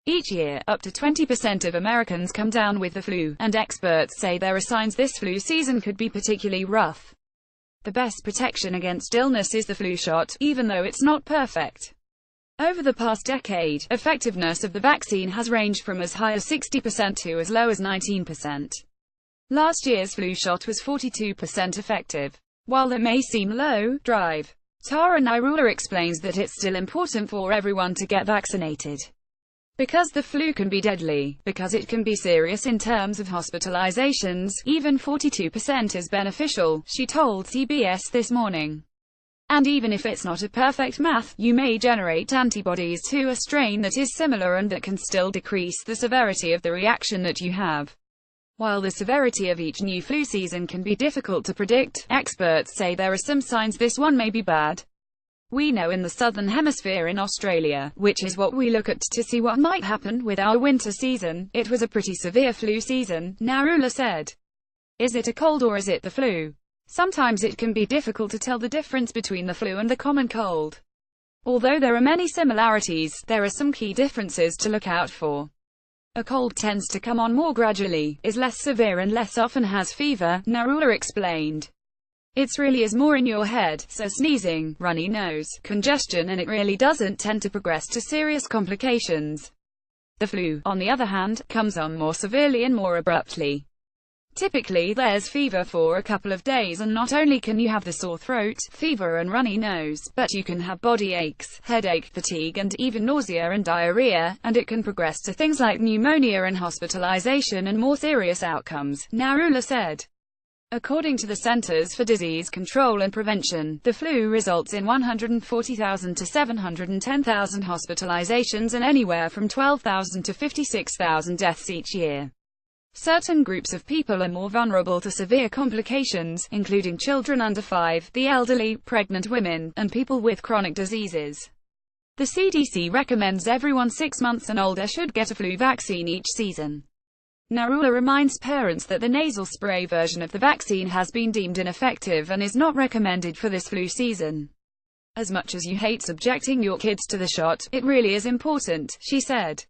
Each year, up to 20% of Americans come down with the flu, and experts say there are signs this flu season could be particularly rough. The best protection against illness is the flu shot, even though it's not perfect. Over the past decade, effectiveness of the vaccine has ranged from as high as 60% to as low as 19%. Last year's flu shot was 42% effective. While that may seem low, Tara Nirula explains that it's still important for everyone to get vaccinated. Because the flu can be deadly, because it can be serious in terms of hospitalizations, even 42% is beneficial, she told CBS This Morning. And even if it's not a perfect math, you may generate antibodies to a strain that is similar and that can still decrease the severity of the reaction that you have. While the severity of each new flu season can be difficult to predict, experts say there are some signs this one may be bad. We know in the Southern Hemisphere in Australia, which is what we look at to see what might happen with our winter season, it was a pretty severe flu season, Nirula said. Is it a cold or is it the flu? Sometimes it can be difficult to tell the difference between the flu and the common cold. Although there are many similarities, there are some key differences to look out for. A cold tends to come on more gradually, is less severe and less often has fever, Nirula explained. It's really is more in your head, so sneezing, runny nose, congestion, and it really doesn't tend to progress to serious complications. The flu, on the other hand, comes on more severely and more abruptly. Typically there's fever for a couple of days, and not only can you have the sore throat, fever and runny nose, but you can have body aches, headache, fatigue, and even nausea and diarrhea, and it can progress to things like pneumonia and hospitalization and more serious outcomes, Nirula said. According to the Centers for Disease Control and Prevention, the flu results in 140,000 to 710,000 hospitalizations and anywhere from 12,000 to 56,000 deaths each year. Certain groups of people are more vulnerable to severe complications, including children under 5, the elderly, pregnant women, and people with chronic diseases. The CDC recommends everyone 6 months and older should get a flu vaccine each season. Nirula reminds parents that the nasal spray version of the vaccine has been deemed ineffective and is not recommended for this flu season. As much as you hate subjecting your kids to the shot, it really is important, she said.